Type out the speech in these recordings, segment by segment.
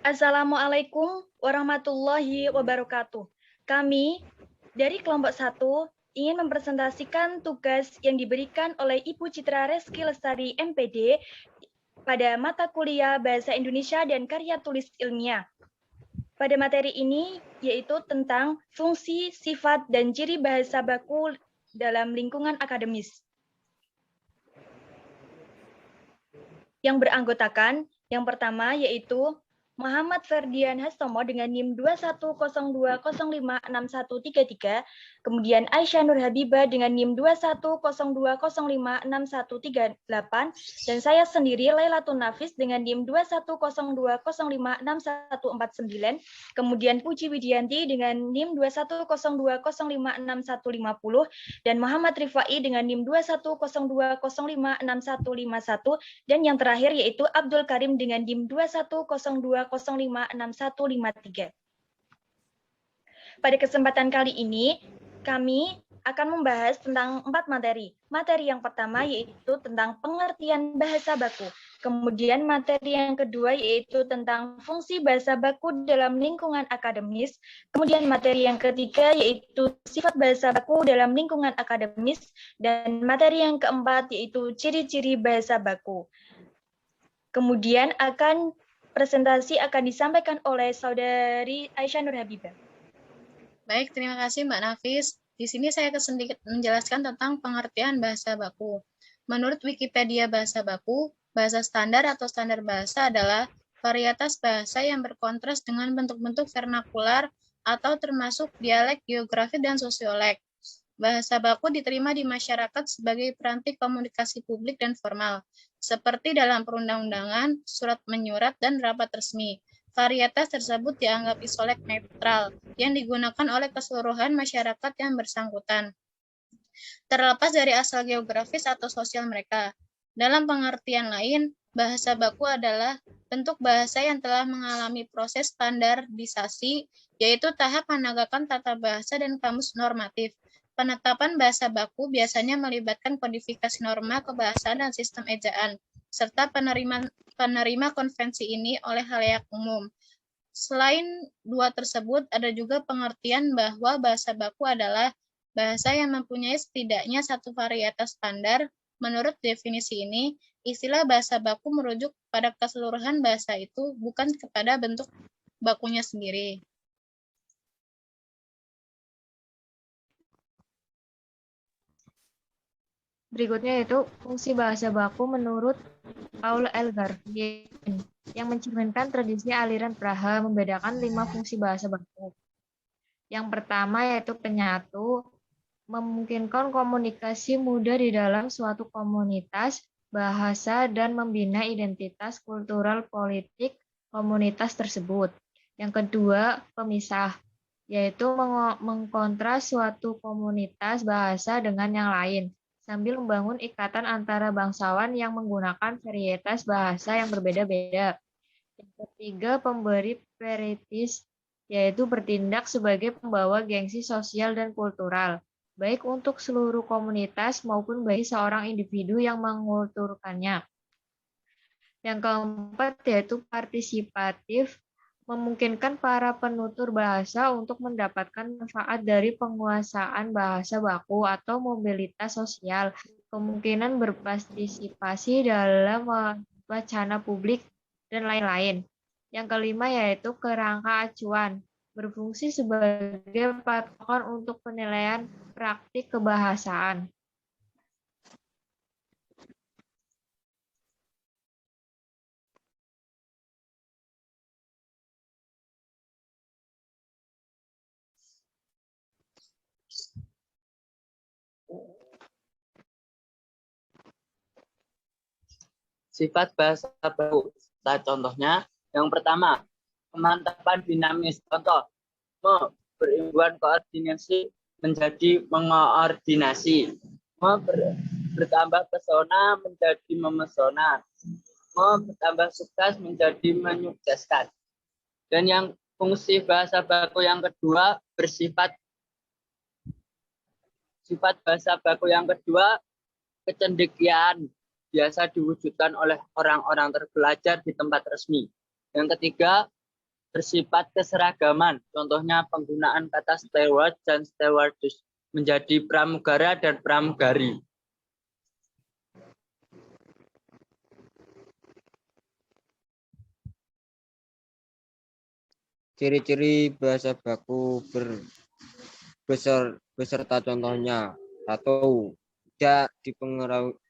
Assalamualaikum warahmatullahi wabarakatuh. Kami dari kelompok 1 ingin mempresentasikan tugas yang diberikan oleh Ibu Citra Reski Lestari MPD pada mata kuliah Bahasa Indonesia dan Karya Tulis Ilmiah. Pada materi ini yaitu tentang fungsi, sifat, dan ciri bahasa baku dalam lingkungan akademis. Yang beranggotakan, yang pertama yaitu Muhammad Ferdian Hastomo dengan NIM 2102056133, kemudian Aisyah Nur Habibah dengan NIM 2102056138, dan saya sendiri Lailatun Nafis dengan NIM 2102056149, kemudian Puji Widianti dengan NIM 2102056150, dan Muhammad Rifai dengan NIM 2102056151, dan yang terakhir yaitu Abdul Karim dengan NIM 2102056153. Pada kesempatan kali ini, kami akan membahas tentang 4 materi. Materi yang pertama yaitu tentang pengertian bahasa baku. Kemudian materi yang kedua yaitu tentang fungsi bahasa baku dalam lingkungan akademis. Kemudian materi yang ketiga yaitu sifat bahasa baku dalam lingkungan akademis. Dan materi yang keempat yaitu ciri-ciri bahasa baku. Kemudian presentasi akan disampaikan oleh Saudari Aisyah Nur Habibah. Baik, terima kasih Mbak Nafis. Di sini saya akan sedikit menjelaskan tentang pengertian bahasa baku. Menurut Wikipedia bahasa baku, bahasa standar atau standar bahasa adalah varietas bahasa yang berkontras dengan bentuk-bentuk vernakular atau termasuk dialek, geografi, dan sosioleg. Bahasa baku diterima di masyarakat sebagai peranti komunikasi publik dan formal, seperti dalam perundang-undangan, surat menyurat, dan rapat resmi. Varietas tersebut dianggap isolek netral yang digunakan oleh keseluruhan masyarakat yang bersangkutan, terlepas dari asal geografis atau sosial mereka. Dalam pengertian lain, bahasa baku adalah bentuk bahasa yang telah mengalami proses standarisasi, yaitu tahap menegakkan tata bahasa dan kamus normatif. Penetapan bahasa baku biasanya melibatkan kodifikasi norma kebahasaan dan sistem ejaan, serta penerima konvensi ini oleh khalayak umum. Selain dua tersebut, ada juga pengertian bahwa bahasa baku adalah bahasa yang mempunyai setidaknya satu varietas standar. Menurut definisi ini, istilah bahasa baku merujuk pada keseluruhan bahasa itu, bukan kepada bentuk bakunya sendiri. Berikutnya yaitu fungsi bahasa baku menurut Paul Elgar yang mencerminkan tradisi aliran Praha membedakan 5 fungsi bahasa baku. Yang pertama yaitu penyatu, memungkinkan komunikasi mudah di dalam suatu komunitas bahasa dan membina identitas kultural politik komunitas tersebut. Yang kedua, pemisah, yaitu mengkontras suatu komunitas bahasa dengan yang lain, sambil membangun ikatan antara bangsawan yang menggunakan varietas bahasa yang berbeda-beda. Yang ketiga, pemberi peritis, yaitu bertindak sebagai pembawa gengsi sosial dan kultural, baik untuk seluruh komunitas maupun bagi seorang individu yang mengkulturkannya. Yang keempat, yaitu partisipatif, memungkinkan para penutur bahasa untuk mendapatkan manfaat dari penguasaan bahasa baku atau mobilitas sosial, kemungkinan berpartisipasi dalam wacana publik, dan lain-lain. Yang kelima yaitu kerangka acuan, berfungsi sebagai patokan untuk penilaian praktik kebahasaan. Sifat bahasa baku. Contohnya, yang pertama, kemantapan dinamis. Contoh, berimbuhan koordinasi menjadi mengoordinasi. Bertambah pesona menjadi memesona. Bertambah sukses menjadi menyukseskan. Dan yang fungsi bahasa baku yang kedua bersifat bahasa baku yang kedua kecendekiaan, biasa diwujudkan oleh orang-orang terpelajar di tempat resmi. Yang ketiga, bersifat keseragaman. Contohnya penggunaan kata steward dan stewardess menjadi pramugara dan pramugari. Ciri-ciri bahasa baku beserta contohnya. 1. Tidak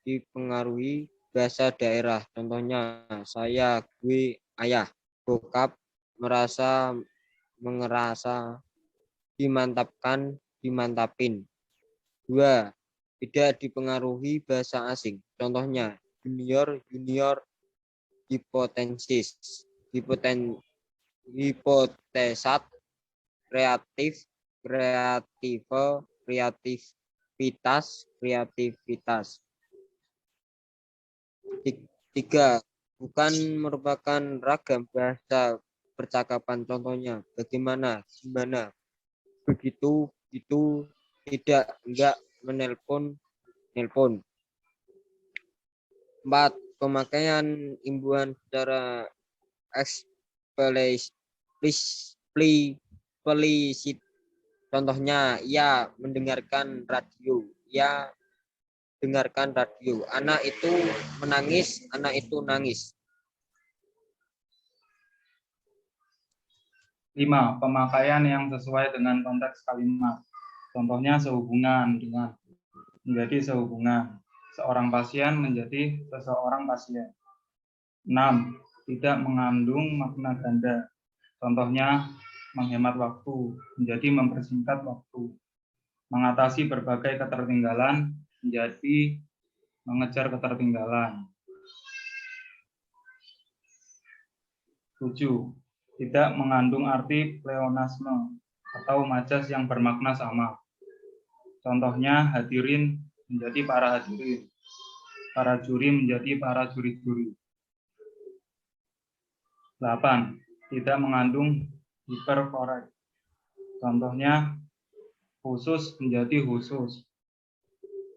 dipengaruhi bahasa daerah. Contohnya saya, gue, ayah. Bokap, merasa, mengerasa, dimantapkan, dimantapin. 2. Tidak dipengaruhi bahasa asing. Contohnya junior, junior, hipotensis, hipotesat, kreatif, kreative, kreativitas, kreativitas. 3. Bukan merupakan ragam bahasa percakapan. Contohnya bagaimana, gimana, begitu, itu, tidak, enggak, menelpon, nelpon. 4. Pemakaian imbuhan secara eksplisit. Contohnya, ya mendengarkan radio, ya dengarkan radio. Anak itu menangis, anak itu nangis. 5. Pemakaian yang sesuai dengan konteks kalimat. Contohnya sehubungan dengan, menjadi sehubungan. Seorang pasien menjadi seseorang pasien. 6. Tidak mengandung makna ganda. Contohnya menghemat waktu, menjadi mempersingkat waktu. Mengatasi berbagai ketertinggalan, menjadi mengejar ketertinggalan. 7. Tidak mengandung arti pleonasme atau majas yang bermakna sama. Contohnya hadirin menjadi para hadirin, para juri menjadi para juri-juri. 8. Tidak mengandung hiperkorek. Contohnya khusus menjadi khusus,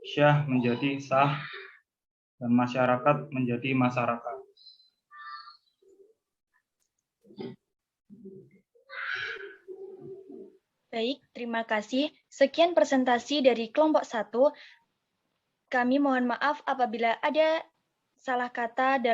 syah menjadi sah, dan masyarakat menjadi masyarakat. Baik, terima kasih. Sekian presentasi dari kelompok 1. Kami mohon maaf apabila ada salah kata dalam